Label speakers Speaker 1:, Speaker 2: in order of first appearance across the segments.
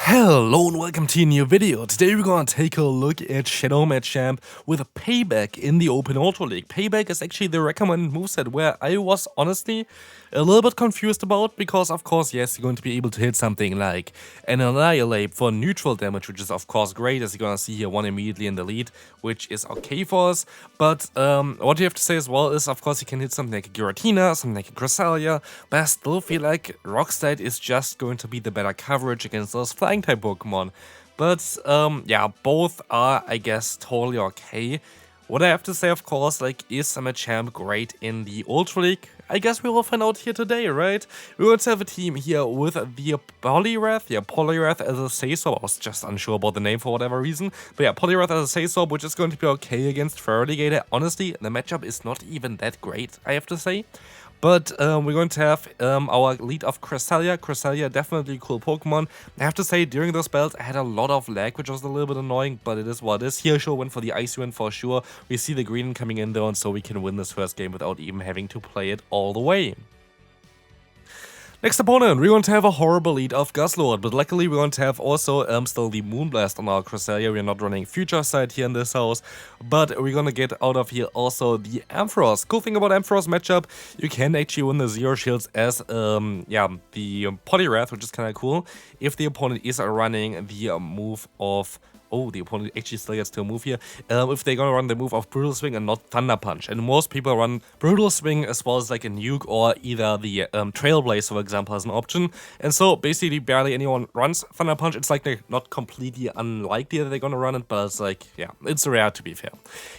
Speaker 1: Hello and welcome to a new video. Today we're gonna take a look at Shadow Machamp with a Payback in the Open Ultra League. Payback is actually the recommended moveset where I was honestly a little bit confused about because of course yes, you're going to be able to hit something like an Annihilate for neutral damage, which is of course great, as you're gonna see here, one immediately in the lead, which is okay for us. But what you have to say as well is of course you can hit something like a Giratina, something like a Cresselia, but I still feel like Lostheart is just going to be the better coverage against those flying type Pokemon. But yeah, both are, I guess, totally okay. What I have to say, of course, like, is a Machamp great in the Ultra League? I guess we will find out here today, right? We're going to have a team here with the Poliwrath as a Say-Swap. I was just unsure about the name for whatever reason. But yeah, Poliwrath as a Say-Swap, which is going to be okay against Feraligatr. Honestly, the matchup is not even that great, I have to say. But we're going to have our lead of Cresselia. Cresselia, definitely a cool Pokemon. I have to say, during those battles, I had a lot of lag, which was a little bit annoying, but it is what it is. Here, sure, went for the Icy win for sure. We see the green coming in though, and so we can win this first game without even having to play it all the way. Next opponent, we're going to have a horrible lead of Lostheart, but luckily we're going to have also still the Moonblast on our Cresselia. We're not running Future Sight here in this house, but we're going to get out of here also the Ampharos. Cool thing about Ampharos matchup, you can actually win the Zero Shields as yeah, the Poliwrath, which is kind of cool, if the opponent is running the move of... Oh, the opponent actually still gets to move here. If they're gonna run the move of Brutal Swing and not Thunder Punch. And most people run Brutal Swing as well as like a Nuke or either the Trailblazer, for example, as an option. And so basically barely anyone runs Thunder Punch. It's like they're not completely unlikely that they're gonna run it, but it's like, yeah, it's rare to be fair.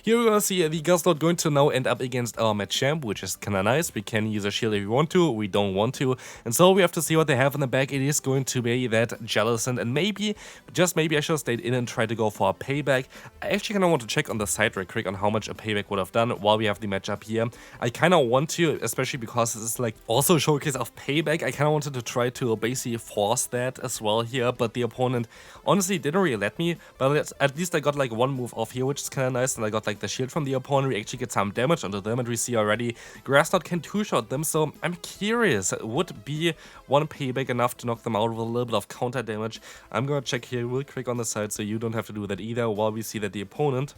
Speaker 1: Here we're gonna see the Lostheart going to now end up against our Machamp, which is kinda nice. We can use a shield if we want to, we don't want to. And so we have to see what they have in the back. It is going to be that Jellicent, and maybe, just maybe I should have stayed in and try to go for a Payback. I actually kind of want to check on the side real quick on how much a Payback would have done while we have the matchup here. I kind of want to, especially because this is like also a showcase of Payback, I kind of wanted to try to basically force that as well here, but the opponent honestly didn't really let me, but at least I got like one move off here, which is kind of nice, and I got like the shield from the opponent. We actually get some damage onto them, and we see already Grassknot can two-shot them, so I'm curious, would be one Payback enough to knock them out with a little bit of counter damage? I'm gonna check here real quick on the side so you don't have to do that either, while we see that the opponent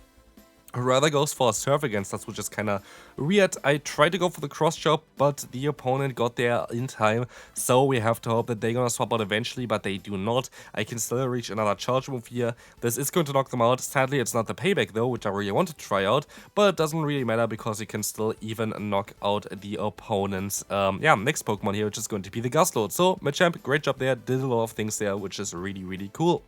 Speaker 1: rather goes for a Surf against us, which is kind of weird. I tried to go for the cross chop, but the opponent got there in time, so we have to hope that they're gonna swap out eventually, but they do not. I can still reach another charge move here. This is going to knock them out. Sadly, it's not the Payback though, which I really want to try out, but it doesn't really matter because you can still even knock out the opponent's yeah, next Pokemon here, which is going to be the Lostheart. So Machamp, great job there, did a lot of things there, which is really cool.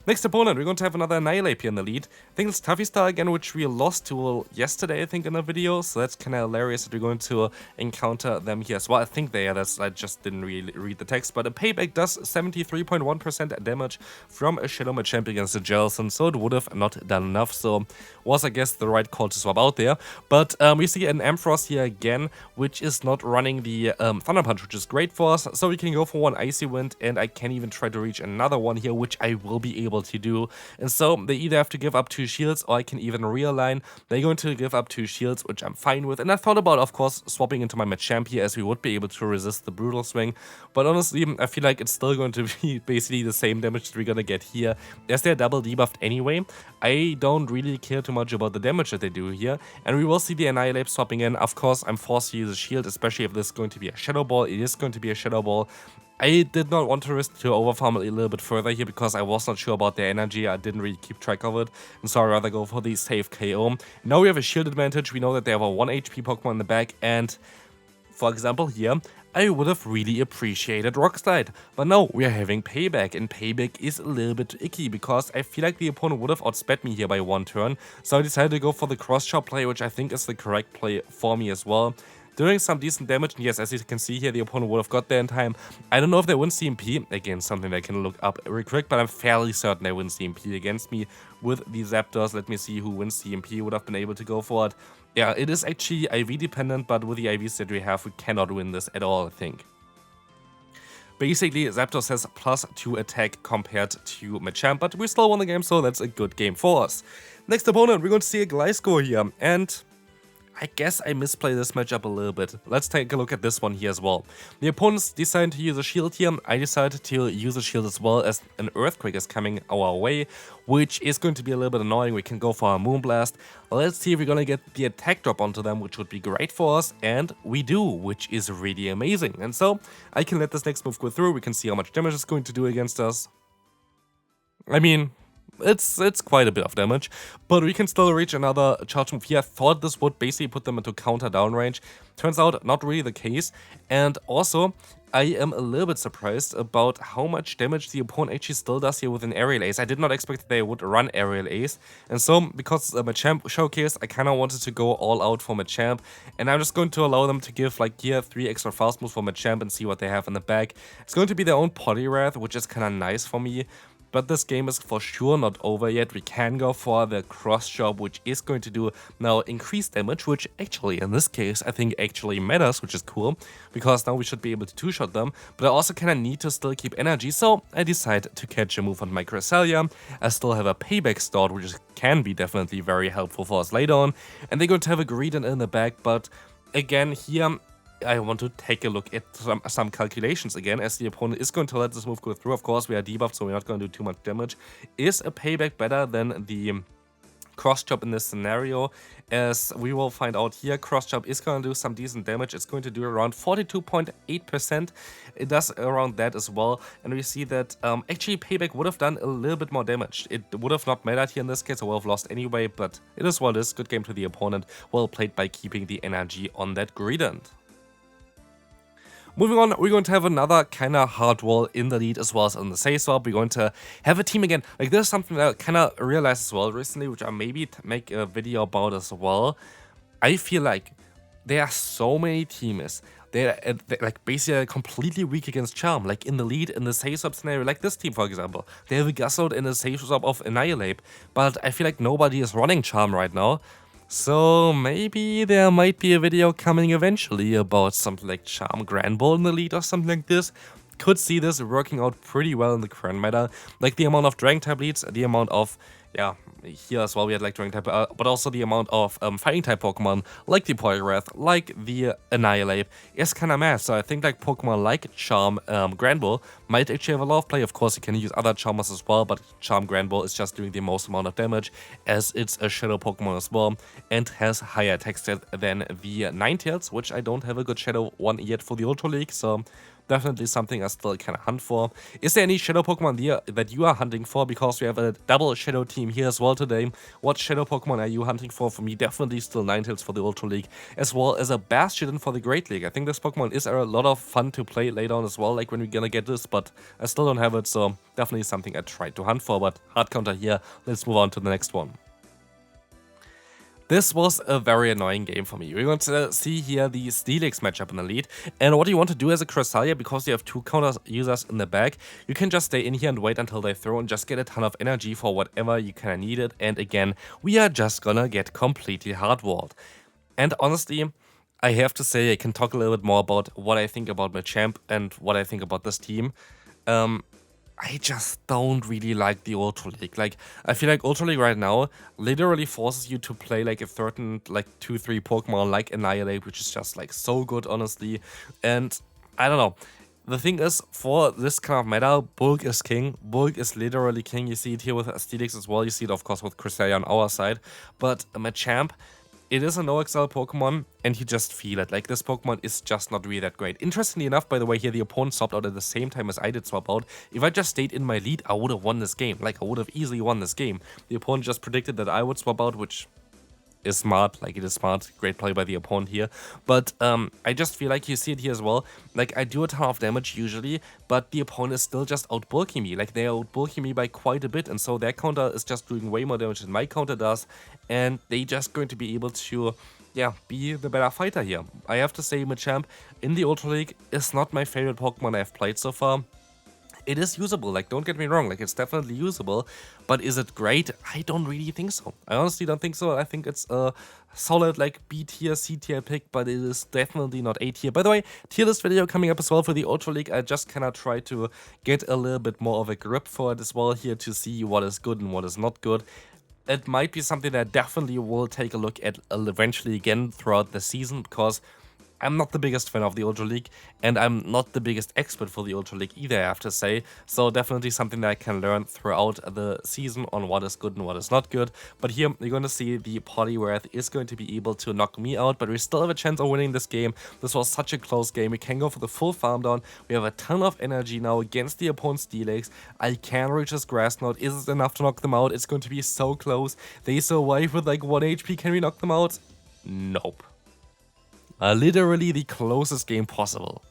Speaker 1: Next opponent, we're going to have another Annihilate here in the lead. I think it's Tuffy Star again, which we lost to yesterday, I think, in the video. So that's kind of hilarious that we're going to encounter them here as well. I think they are. I just didn't really read the text. But a Payback does 73.1% damage from a Shadow Machamp against a Jellicent, so it would have not done enough. So was, I guess, the right call to swap out there. But we see an Ampharos here again, which is not running the Thunder Punch, which is great for us. So we can go for one Icy Wind, and I can even try to reach another one here, which I will be able to do. And so they either have to give up 2 shields, or I can even realign. They're going to give up 2 shields, which I'm fine with. And I thought about, of course, swapping into my Machamp here, as we would be able to resist the Brutal Swing. But honestly, I feel like it's still going to be basically the same damage that we're gonna get here, as they're double debuffed anyway. I don't really care too much about the damage that they do here. And we will see the Annihilate swapping in. Of course, I'm forced to use a shield, especially if this is going to be a Shadow Ball. It is going to be a Shadow Ball. I did not want to risk to overfarm it a little bit further here because I was not sure about their energy. I didn't really keep track of it, and so I'd rather go for the safe KO. Now we have a shield advantage. We know that they have a 1 HP Pokemon in the back, and for example here, I would have really appreciated Rock Slide. But no, we are having Payback, and Payback is a little bit icky because I feel like the opponent would have outsped me here by 1 turn. So I decided to go for the cross chop play, which I think is the correct play for me as well. Doing some decent damage, and yes, as you can see here, the opponent would have got there in time. I don't know if they win CMP, again, something I can look up real quick, but I'm fairly certain they win CMP against me with the Zapdos. Let me see who wins CMP, would have been able to go for it. Yeah, it is actually IV dependent, but with the IVs that we have, we cannot win this at all, I think. Basically, Zapdos has +2 attack compared to Machamp, but we still won the game, so that's a good game for us. Next opponent, we're going to see a Gliscor here, and I guess I misplay this matchup a little bit. Let's take a look at this one here as well. The opponents decided to use a shield here. I decided to use a shield as well, as an earthquake is coming our way, which is going to be a little bit annoying. We can go for a Moonblast. Let's see if we're gonna get the attack drop onto them, which would be great for us, and we do, which is really amazing. And so I can let this next move go through. We can see how much damage it's going to do against us. I mean, it's quite a bit of damage, but we can still reach another charge move here. I thought this would basically put them into counter down range. Turns out not really the case. And also, I am a little bit surprised about how much damage the opponent actually still does here with an aerial ace. I did not expect that they would run aerial ace. And so, because Machamp showcased, I kind of wanted to go all out for Machamp. And I'm just going to allow them to give like here 3 extra fast moves for Machamp and see what they have in the back. It's going to be their own Poliwrath, which is kind of nice for me. But this game is for sure not over yet. We can go for the cross chop, which is going to do now increased damage, which actually, in this case, I think actually matters, which is cool, because now we should be able to two-shot them. But I also kind of need to still keep energy, so I decide to catch a move on my Cresselia. I still have a Payback stored, which can be definitely very helpful for us later on. And they're going to have a Greedent in the back, but again, here I want to take a look at some calculations again, as the opponent is going to let this move go through. Of course, we are debuffed, so we're not going to do too much damage. Is a Payback better than the cross chop in this scenario? As we will find out here, cross chop is going to do some decent damage. It's going to do around 42.8%. It does around that as well. And we see that actually Payback would have done a little bit more damage. It would have not mattered here in this case, I would have lost anyway, but it is what it is. Good game to the opponent. Well played by keeping the energy on that Greedent. Moving on, we're going to have another kind of hard wall in the lead as well as in the save swap. We're going to have a team again. Like, this is something that I kind of realized as well recently, which I maybe make a video about as well. I feel like there are so many teams. They're like basically completely weak against Charm, like in the lead in the save swap scenario, like this team for example. They have a Gusload in the save swap of Annihilate, but I feel like nobody is running Charm right now. So maybe there might be a video coming eventually about something like Charm Grand Ball in the lead or something like this. Could see this working out pretty well in the current meta. Like the amount of Dragon type leads, the amount of, yeah, here as well we had like Dragon type, but also the amount of Fighting type Pokemon, like the Poliwrath, like the Annihilate, is kind of mad. So I think like Pokemon like Charm Grand Ball might actually have a lot of play. Of course, you can use other Charmers as well, but Charm Grand Ball is just doing the most amount of damage, as it's a Shadow Pokemon as well, and has higher attack stat than the Ninetales, which I don't have a good Shadow one yet for the Ultra League, so definitely something I still kind of hunt for. Is there any Shadow Pokemon there that you are hunting for? Because we have a double Shadow team here as well today. What Shadow Pokemon are you hunting for? For me, definitely still Ninetales for the Ultra League, as well as a Bastion for the Great League. I think this Pokemon is a lot of fun to play later on as well, like when we're gonna get this, but I still don't have it, so definitely something I tried to hunt for, but hard counter here. Let's move on to the next one. This was a very annoying game for me. We're going to see here the Steelix matchup in the lead. And what you want to do as a Cresselia, because you have 2 counter users in the back, you can just stay in here and wait until they throw and just get a ton of energy for whatever you kind of need it. And again, we are just gonna get completely hardwalled. And honestly, I have to say I can talk a little bit more about what I think about Machamp and what I think about this team. I just don't really like the Ultra League. Like, I feel like Ultra League right now literally forces you to play like a certain, like 2-3 Pokemon like Annihilate, which is just like so good, honestly. And I don't know. The thing is, for this kind of meta, Bulk is king. Bulk is literally king. You see it here with Steelix as well. You see it, of course, with Cresselia on our side. But Machamp, it is a no-excel Pokemon, and you just feel it. Like, this Pokemon is just not really that great. Interestingly enough, by the way, here the opponent swapped out at the same time as I did swap out. If I just stayed in my lead, I would have won this game. Like, I would have easily won this game. The opponent just predicted that I would swap out, which is smart. Like, it is smart. Great play by the opponent here. But I just feel like you see it here as well. Like, I do a ton of damage usually, but the opponent is still just outbulking me. Like, they are outbulking me by quite a bit, and so their counter is just doing way more damage than my counter does, and they just going to be able to, yeah, be the better fighter here. I have to say, Machamp in the Ultra League is not my favorite Pokemon I've played so far. It is usable, like, don't get me wrong, like, it's definitely usable, but is it great? I don't really think so. I honestly don't think so. I think it's a solid, like, B tier, C tier pick, but it is definitely not A tier. By the way, tier list video coming up as well for the Ultra League. I just kind of try to get a little bit more of a grip for it as well here to see what is good and what is not good. it might be something that I definitely will take a look at eventually again throughout the season, because I'm not the biggest fan of the Ultra League, and I'm not the biggest expert for the Ultra League either, I have to say. So definitely something that I can learn throughout the season on what is good and what is not good. But here, you're going to see the Poliwrath is going to be able to knock me out, but we still have a chance of winning this game. This was such a close game. We can go for the full farm down. We have a ton of energy now against the opponent's Steelix. I can reach his Grass Knot. Is it enough to knock them out? It's going to be so close. They survive with like 1 HP. Can we knock them out? Nope. Literally the closest game possible.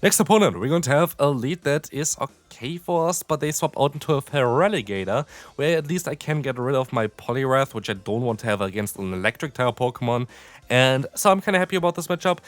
Speaker 1: Next opponent, we're going to have a lead that is okay for us, but they swap out into a Feraligatr, where at least I can get rid of my Poliwrath, which I don't want to have against an electric type Pokemon, and so I'm kind of happy about this matchup.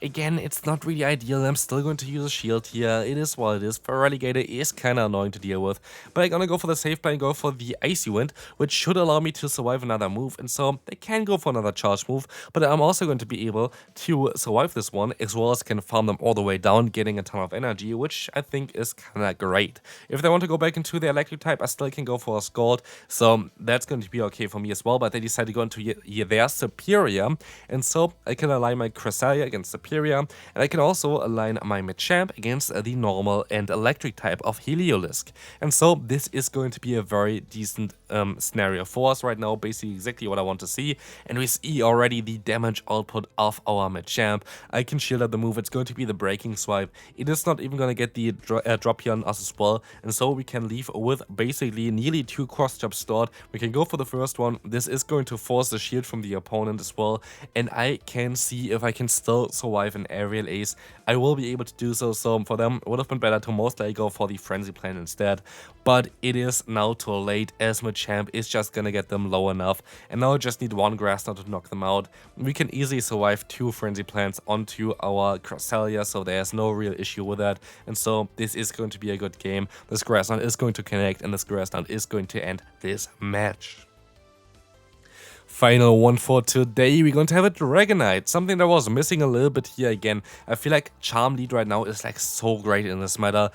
Speaker 1: Again, it's not really ideal. I'm still going to use a shield here. It is what it is. Feraligatr is kind of annoying to deal with. But I'm going to go for the safe play and go for the Icy Wind, which should allow me to survive another move. And so they can go for another charge move. But I'm also going to be able to survive this one, as well as can farm them all the way down, getting a ton of energy, which I think is kind of great. If they want to go back into the electric type, I still can go for a Scald. So that's going to be okay for me as well. But they decided to go into their Superior. And so I can align my Cresselia against Superior. And I can also align my Machamp against the normal and electric type of Heliolisk. And so this is going to be a very decent scenario for us right now, basically exactly what I want to see. And we see already the damage output of our Machamp. I can shield up the move. It's going to be the Breaking Swipe. It is not even going to get the drop here on us as well. And so we can leave with basically nearly 2 cross jobs stored. We can go for the first one. This is going to force the shield from the opponent as well. And I can see if I can still survive an aerial ace. I will be able to do so. So for them, it would have been better to most likely go for the frenzy plan instead. But it is now too late, as Machamp is just gonna get them low enough. And now I just need 1 Grass Knot to knock them out. We can easily survive 2 frenzy plants onto our Cresselia, so there's no real issue with that. And so this is going to be a good game. This Grass Knot is going to connect, and this Grass Knot is going to end this match. Final one for today, we're going to have a Dragonite, something that was missing a little bit here again. I feel like Charm Lead right now is like so great in this meta.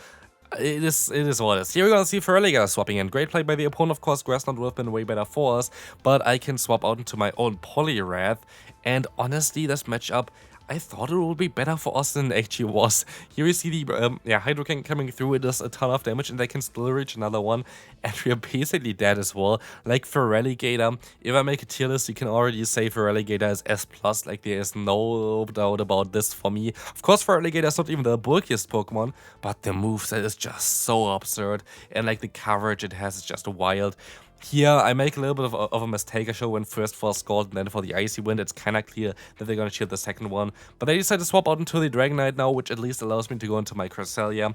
Speaker 1: It is what it is. Here we're gonna see Feraligatr swapping in. Great play by the opponent, of course. Grass Knot would have been way better for us, but I can swap out into my own Poliwrath, and honestly, this matchup, I thought it would be better for us than it actually was. Here we see the Hydro King coming through. It does a ton of damage, and they can still reach another one. And we are basically dead as well. Like Feraligatr, if I make a tier list, you can already say Feraligatr is S+. Like, there is no doubt about this for me. Of course, Feraligatr is not even the bulkiest Pokemon, but the moveset is just so absurd. And like the coverage it has is just wild. Here, I make a little bit of a mistake. I should went first for a Scald and then for the Icy Wind. It's kind of clear that they're going to shield the second one. But they decided to swap out into the Dragonite now, which at least allows me to go into my Cresselia.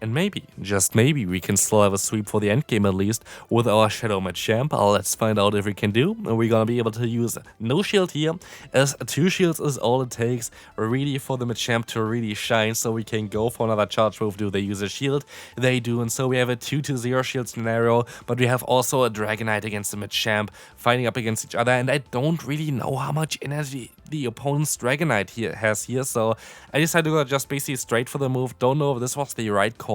Speaker 1: And maybe, just maybe, we can still have a sweep for the endgame at least with our Shadow Machamp. Let's find out if we can do. And we're gonna be able to use no shield here, as 2 shields is all it takes really for the Machamp to really shine. So we can go for another charge move. Do they use a shield? They do, and so we have a 2-0 shield scenario, but we have also a Dragonite against the Machamp fighting up against each other, and I don't really know how much energy the opponent's Dragonite has here, so I decided to go just basically straight for the move. Don't know if this was the right call.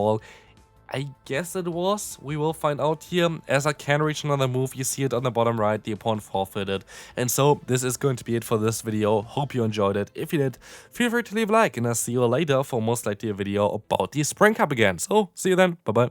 Speaker 1: I guess it was. We will find out here, as I can reach another move. You see it on the bottom right, the opponent forfeited. And so this is going to be it for this video. Hope you enjoyed it. If you did, feel free to leave a like, and I'll see you later for most likely a video about the Spring Cup again. So see you then. Bye bye.